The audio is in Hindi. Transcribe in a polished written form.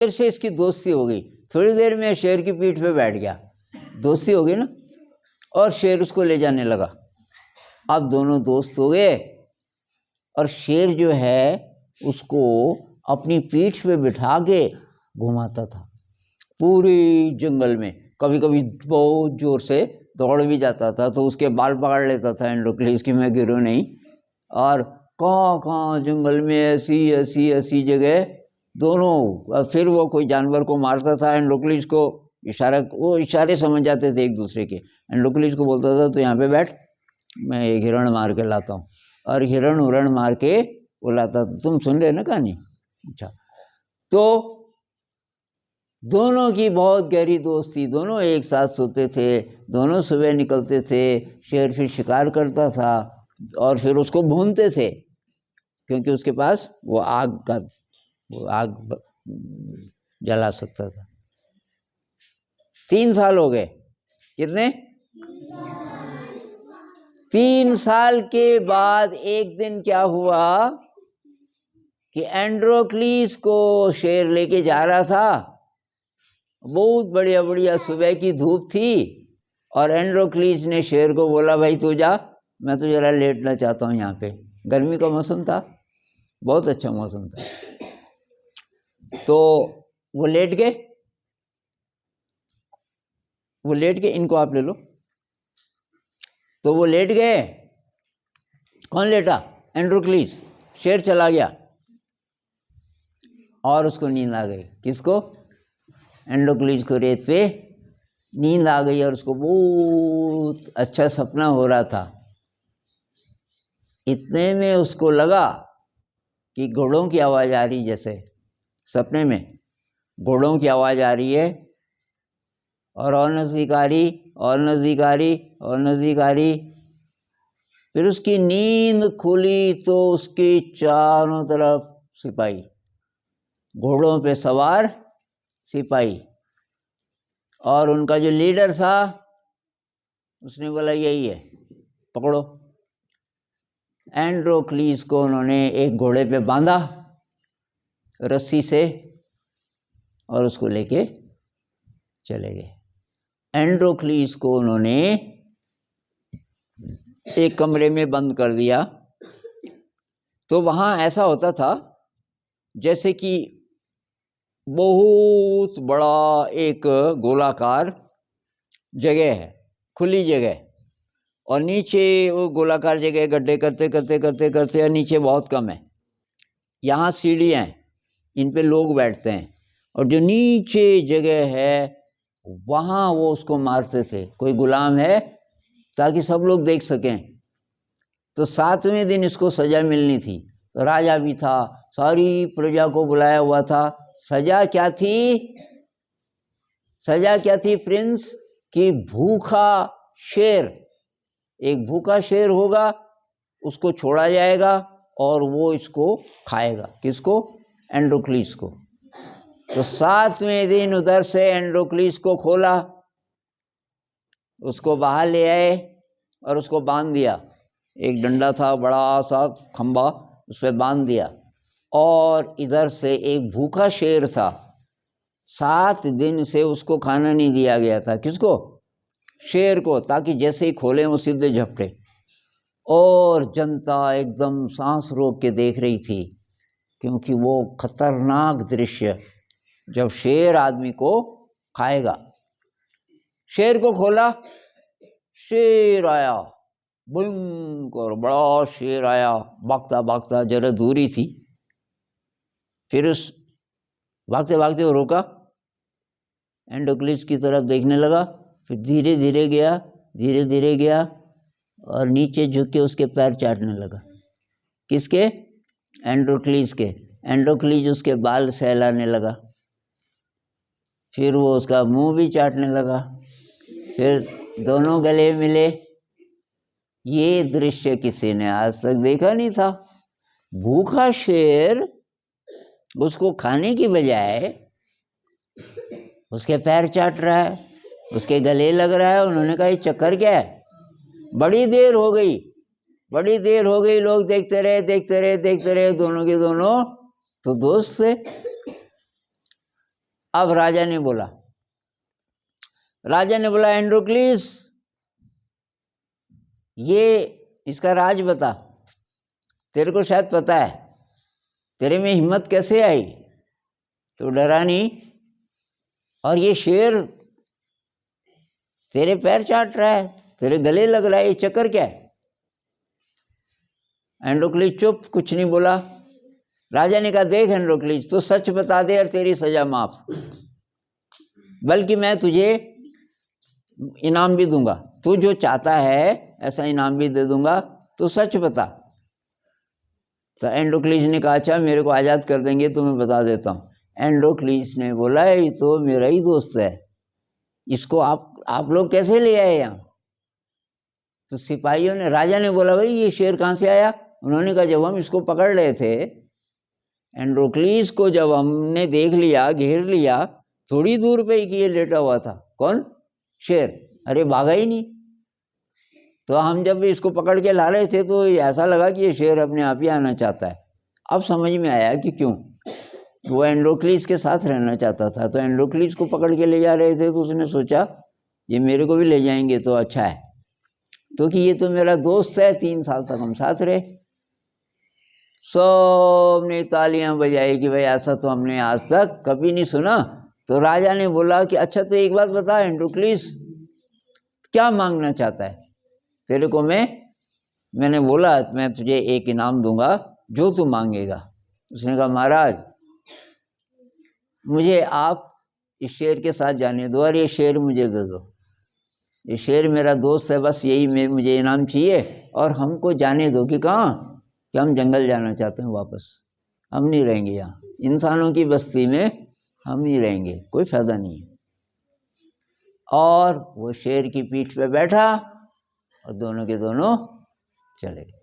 शेर से इसकी दोस्ती हो गई। थोड़ी देर में शेर की पीठ पे बैठ गया, दोस्ती हो गई ना, और शेर उसको ले जाने लगा। अब दोनों दोस्त हो गए और शेर जो है उसको अपनी पीठ पे बिठा के घुमाता था पूरे जंगल में। कभी कभी बहुत जोर से दौड़ भी जाता था तो उसके बाल पकड़ लेता था एंड्रोक्लीस की, मैं गिरूं नहीं। और कहाँ कहाँ जंगल में ऐसी ऐसी ऐसी जगह दोनों। फिर वो कोई जानवर को मारता था, एंड्रोक्लीस को वो इशारे समझ जाते थे एक दूसरे के। एंड्रोक्लीस को बोलता था तो यहाँ पे बैठ, मैं एक हिरण मार के लाता हूँ, और हिरण उरण मार के वो लाता था। तुम सुन रहे ना कहानी? अच्छा, तो दोनों की बहुत गहरी दोस्ती, दोनों एक साथ सोते थे, दोनों सुबह निकलते थे। शेर फिर शिकार करता था और फिर उसको भूनते थे, क्योंकि उसके पास वो आग जला सकता था। 3 साल हो गए। कितने? 3 साल के बाद एक दिन क्या हुआ कि एंड्रोक्लीस को शेर लेके जा रहा था। बहुत बढ़िया बढ़िया सुबह की धूप थी और एंड्रोक्लीस ने शेर को बोला, भाई तू जा, मैं तो जरा लेटना चाहता हूँ यहाँ पे। गर्मी का मौसम था, बहुत अच्छा मौसम था। तो वो लेट गए, इनको आप ले लो। तो वो लेट गए। कौन लेटा? एंड्रोक्लीस। शेर चला गया और उसको नींद आ गई। किसको? एंड्रोक्लीस को रेत पे नींद आ गई और उसको बहुत अच्छा सपना हो रहा था। इतने में उसको लगा कि घोड़ों की आवाज़ आ रही, जैसे सपने में घोड़ों की आवाज़ आ रही है, और नज़दीक आ रही, और नज़दीक आ रही, और नज़दीक आ रही। फिर उसकी नींद खुली तो उसके चारों तरफ सिपाही, घोड़ों पे सवार सिपाही, और उनका जो लीडर था उसने बोला यही है, पकड़ो। एंड्रोक्लीस को उन्होंने एक घोड़े पे बांधा रस्सी से और उसको लेके चले गए। एंड्रोक्लीस को उन्होंने एक कमरे में बंद कर दिया। तो वहाँ ऐसा होता था जैसे कि बहुत बड़ा एक गोलाकार जगह है, खुली जगह, और नीचे वो गोलाकार जगह गड्ढे करते करते करते करते और नीचे बहुत कम है। यहाँ सीढ़ियाँ हैं, इन पे लोग बैठते हैं, और जो नीचे जगह है वहाँ वो उसको मारते थे। कोई गुलाम है ताकि सब लोग देख सकें। तो 7वें दिन इसको सज़ा मिलनी थी। तो राजा भी था, सारी प्रजा को बुलाया हुआ था। सज़ा क्या थी? सज़ा क्या थी प्रिंस? कि भूखा शेर, एक भूखा शेर होगा, उसको छोड़ा जाएगा और वो इसको खाएगा। किसको? एंड्रोक्लीस को। तो 7वें दिन उधर से एंड्रोक्लीस को खोला, उसको बाहर ले आए और उसको बांध दिया। एक डंडा था, बड़ा सा खंबा, उस पर बांध दिया। और इधर से एक भूखा शेर था, 7 दिन से उसको खाना नहीं दिया गया था। किसको? शेर को, ताकि जैसे ही खोले वो सीधे झपटे। और जनता एकदम सांस रोक के देख रही थी, क्योंकि वो खतरनाक दृश्य जब शेर आदमी को खाएगा। शेर को खोला, शेर आया, भयंकर बड़ा शेर आया, भागता भागता, जरा दूरी थी। फिर उस भागते भागते वो रोका, एंड्रोक्लीस की तरफ देखने लगा, फिर धीरे धीरे गया, धीरे धीरे गया और नीचे झुक के उसके पैर चाटने लगा। किसके? एंड्रोक्लीस के। एंड्रोक्लीस उसके बाल सहलाने लगा, फिर वो उसका मुंह भी चाटने लगा, फिर दोनों गले मिले। ये दृश्य किसी ने आज तक देखा नहीं था। भूखा शेर उसको खाने की बजाय उसके पैर चाट रहा है, उसके गले लग रहा है। उन्होंने कहा ये चक्कर क्या है? बड़ी देर हो गई, बड़ी देर हो गई, लोग देखते रहे, देखते रहे, देखते रहे। दोनों के दोनों तो दोस्त थे। अब राजा ने बोला एंड्रोक्लिस, ये इसका राज बता, तेरे को शायद पता है, तेरे में हिम्मत कैसे आई? तो डरा नहीं, और ये शेर तेरे पैर चाट रहा है, तेरे गले लग रहा है, ये चक्कर क्या है? एंड्रोक्लिस चुप, कुछ नहीं बोला। राजा ने कहा, देख एंड्रोक्लिस, तू सच बता दे और तेरी सजा माफ, बल्कि मैं तुझे इनाम भी दूंगा, तू जो चाहता है ऐसा इनाम भी दे दूंगा, तू सच बता। तो एंड्रोक्लिस ने कहा, अच्छा मेरे को आज़ाद कर देंगे तो मैं बता देता हूँ। एंड्रोक्लिस ने बोला, ये तो मेरा ही दोस्त है, इसको आप लोग कैसे ले आए यहाँ? तो सिपाहियों ने, राजा ने बोला, भाई ये शेर कहाँ से आया? उन्होंने कहा, जब हम इसको पकड़ रहे थे, एंड्रोक्लिस को जब हमने देख लिया, घेर लिया, थोड़ी दूर पे ही ये लेटा हुआ था। कौन? शेर। अरे भागा ही नहीं। तो हम जब इसको पकड़ के ला रहे थे तो ऐसा लगा कि ये शेर अपने आप ही आना चाहता है। अब समझ में आया कि क्यों। वो एंड्रोक्लिस के साथ रहना चाहता था, तो एंड्रोक्लिस को पकड़ के ले जा रहे थे, तो उसने सोचा ये मेरे को भी ले जाएंगे तो अच्छा है, तो कि ये तो मेरा दोस्त है, 3 साल तक हम साथ रहे। सबने तालियां बजाई कि भाई ऐसा तो हमने आज तक कभी नहीं सुना। तो राजा ने बोला कि अच्छा तो एक बात बता एंड्रोक्लिस, क्या मांगना चाहता है? तेरे को मैंने बोला मैं तुझे एक इनाम दूंगा जो तू मांगेगा। उसने कहा, महाराज मुझे आप इस शेर के साथ जाने दो और ये शेर मुझे दे दो, ये शेर मेरा दोस्त है, बस यही मुझे इनाम चाहिए, और हमको जाने दो। कि कहाँ? कि हम जंगल जाना चाहते हैं वापस, हम नहीं रहेंगे यहाँ, इंसानों की बस्ती में हम नहीं रहेंगे, कोई फायदा नहीं है। और वो शेर की पीठ पे बैठा और दोनों के दोनों चले गए।